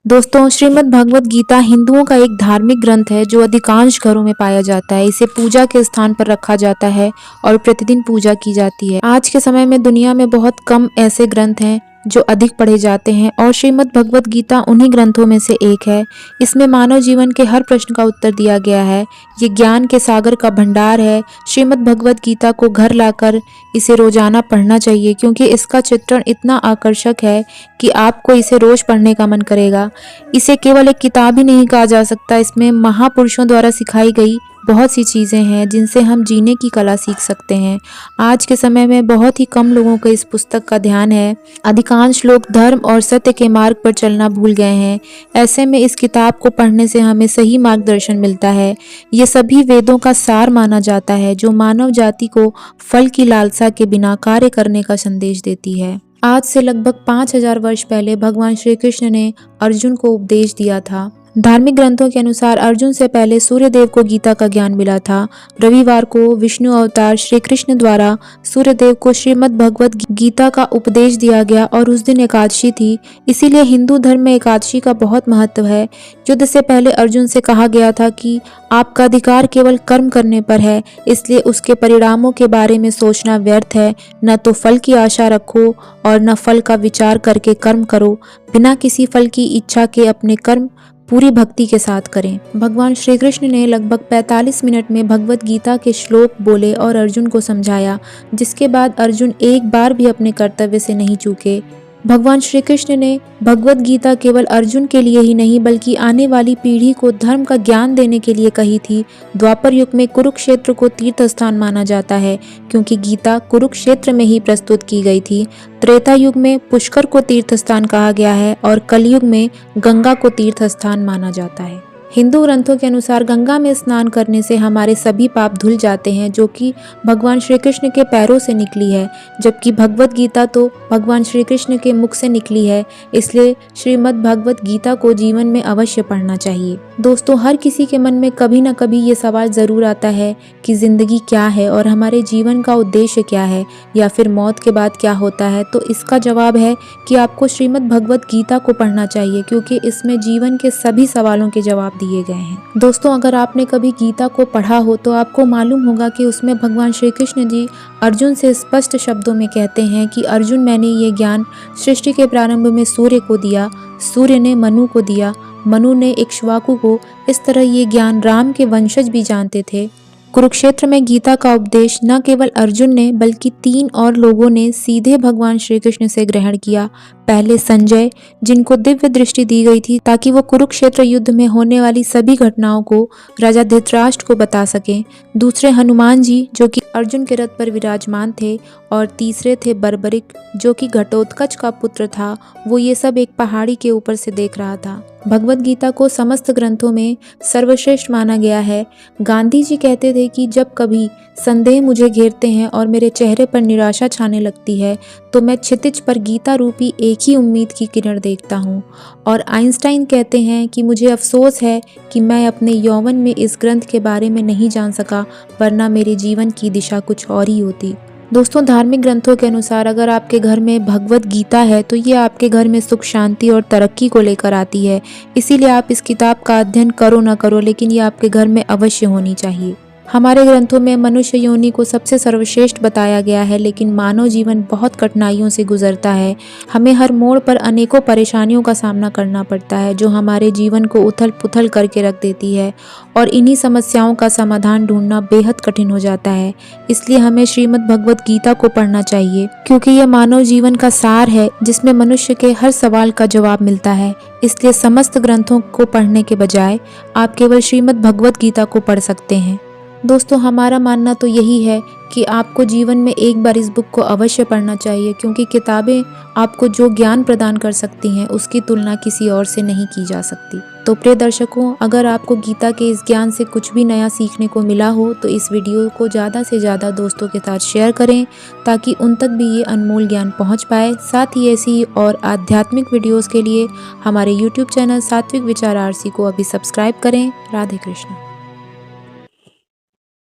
दोस्तों, श्रीमद् भगवत गीता हिंदुओं का एक धार्मिक ग्रंथ है जो अधिकांश घरों में पाया जाता है। इसे पूजा के स्थान पर रखा जाता है और प्रतिदिन पूजा की जाती है। आज के समय में दुनिया में बहुत कम ऐसे ग्रंथ हैं जो अधिक पढ़े जाते हैं और श्रीमद् भगवत गीता उन्हीं ग्रंथों में से एक है। इसमें मानव जीवन के हर प्रश्न का उत्तर दिया गया है। ये ज्ञान के सागर का भंडार है। श्रीमद् भगवत गीता को घर लाकर इसे रोजाना पढ़ना चाहिए क्योंकि इसका चित्रण इतना आकर्षक है कि आपको इसे रोज पढ़ने का मन करेगा। इसे केवल एक किताब ही नहीं कहा जा सकता, इसमें महापुरुषों द्वारा सिखाई गई बहुत सी चीज़ें हैं जिनसे हम जीने की कला सीख सकते हैं। आज के समय में बहुत ही कम लोगों को इस पुस्तक का ध्यान है। अधिकांश लोग धर्म और सत्य के मार्ग पर चलना भूल गए हैं। ऐसे में इस किताब को पढ़ने से हमें सही मार्गदर्शन मिलता है। ये सभी वेदों का सार माना जाता है जो मानव जाति को फल की लालसा के बिना कार्य करने का संदेश देती है। आज से लगभग 5000 वर्ष पहले भगवान श्री कृष्ण ने अर्जुन को उपदेश दिया था। धार्मिक ग्रंथों के अनुसार अर्जुन से पहले सूर्यदेव को गीता का ज्ञान मिला था। रविवार को विष्णु अवतार श्री कृष्ण द्वारा सूर्यदेव को श्रीमद् भगवत गीता का उपदेश दिया गया और उस दिन एकादशी थी। इसीलिए हिंदू धर्म में एकादशी का बहुत महत्व है। युद्ध से पहले अर्जुन से कहा गया था कि आपका अधिकार केवल कर्म करने पर है, इसलिए उसके परिणामों के बारे में सोचना व्यर्थ है। न तो फल की आशा रखो और न फल का विचार करके कर्म करो। बिना किसी फल की इच्छा के अपने कर्म पूरी भक्ति के साथ करें। भगवान श्री कृष्ण ने लगभग 45 मिनट में भगवत गीता के श्लोक बोले और अर्जुन को समझाया, जिसके बाद अर्जुन एक बार भी अपने कर्तव्य से नहीं चूके। भगवान श्री कृष्ण ने भगवत गीता केवल अर्जुन के लिए ही नहीं बल्कि आने वाली पीढ़ी को धर्म का ज्ञान देने के लिए कही थी। द्वापर युग में कुरुक्षेत्र को तीर्थ स्थान माना जाता है क्योंकि गीता कुरुक्षेत्र में ही प्रस्तुत की गई थी। त्रेता युग में पुष्कर को तीर्थ स्थान कहा गया है और कलयुग में गंगा को तीर्थ स्थान माना जाता है। हिंदू ग्रंथों के अनुसार गंगा में स्नान करने से हमारे सभी पाप धुल जाते हैं, जो कि भगवान श्री कृष्ण के पैरों से निकली है, जबकि भगवत गीता तो भगवान श्री कृष्ण के मुख से निकली है। इसलिए श्रीमद् भगवत गीता को जीवन में अवश्य पढ़ना चाहिए। दोस्तों, हर किसी के मन में कभी न कभी ये सवाल ज़रूर आता है कि ज़िंदगी क्या है और हमारे जीवन का उद्देश्य क्या है या फिर मौत के बाद क्या होता है। तो इसका जवाब है कि आपको श्रीमद् भगवत गीता को पढ़ना चाहिए क्योंकि इसमें जीवन के सभी सवालों के जवाब दिए गए हैं। दोस्तों, अगर आपने कभी गीता को पढ़ा हो तो आपको मालूम होगा कि उसमें भगवान श्री कृष्ण जी अर्जुन से स्पष्ट शब्दों में कहते हैं कि अर्जुन, मैंने ये ज्ञान सृष्टि के प्रारंभ में सूर्य को दिया, सूर्य ने मनु को दिया, मनु ने इक्ष्वाकु को। इस तरह ये ज्ञान राम के वंशज भी जानते थे। कुरुक्षेत्र में गीता का उपदेश न केवल अर्जुन ने बल्कि 3 और लोगों ने सीधे भगवान श्री कृष्ण से ग्रहण किया। पहले संजय, जिनको दिव्य दृष्टि दी गई थी ताकि वो कुरुक्षेत्र युद्ध में होने वाली सभी घटनाओं को राजा धृतराष्ट्र को बता सकें। दूसरे हनुमान जी, जो कि अर्जुन के रथ पर विराजमान थे। और तीसरे थे बर्बरिक, जो कि घटोत्कच का पुत्र था। वो ये सब एक पहाड़ी के ऊपर से देख रहा था। भगवत गीता को समस्त ग्रंथों में सर्वश्रेष्ठ माना गया है। गांधी जी कहते थे कि जब कभी संदेह मुझे घेरते हैं और मेरे चेहरे पर निराशा छाने लगती है तो मैं क्षितिज पर गीता रूपी एक ही उम्मीद की किरण देखता हूँ। और आइंस्टाइन कहते हैं कि मुझे अफसोस है कि मैं अपने यौवन में इस ग्रंथ के बारे में नहीं जान सका, वरना मेरे जीवन की दिशा कुछ और ही होती। दोस्तों, धार्मिक ग्रंथों के अनुसार अगर आपके घर में भगवत गीता है तो ये आपके घर में सुख, शांति और तरक्की को लेकर आती है। इसीलिए आप इस किताब का अध्ययन करो न करो, लेकिन ये आपके घर में अवश्य होनी चाहिए। हमारे ग्रंथों में मनुष्य योनि को सबसे सर्वश्रेष्ठ बताया गया है, लेकिन मानव जीवन बहुत कठिनाइयों से गुजरता है। हमें हर मोड़ पर अनेकों परेशानियों का सामना करना पड़ता है जो हमारे जीवन को उथल पुथल करके रख देती है और इन्हीं समस्याओं का समाधान ढूंढना बेहद कठिन हो जाता है। इसलिए हमें श्रीमद् भगवत गीता को पढ़ना चाहिए क्योंकि यह मानव जीवन का सार है जिसमें मनुष्य के हर सवाल का जवाब मिलता है। इसलिए समस्त ग्रंथों को पढ़ने के बजाय आप केवल श्रीमद् भगवत गीता को पढ़ सकते हैं। दोस्तों, हमारा मानना तो यही है कि आपको जीवन में एक बार इस बुक को अवश्य पढ़ना चाहिए क्योंकि किताबें आपको जो ज्ञान प्रदान कर सकती हैं उसकी तुलना किसी और से नहीं की जा सकती। तो प्रिय दर्शकों, अगर आपको गीता के इस ज्ञान से कुछ भी नया सीखने को मिला हो तो इस वीडियो को ज़्यादा से ज़्यादा दोस्तों के साथ शेयर करें ताकि उन तक भी ये अनमोल ज्ञान पहुँच पाए। साथ ही ऐसी और आध्यात्मिक वीडियोज़ के लिए हमारे YouTube चैनल सात्विक विचार RC को अभी सब्सक्राइब करें। राधे कृष्ण।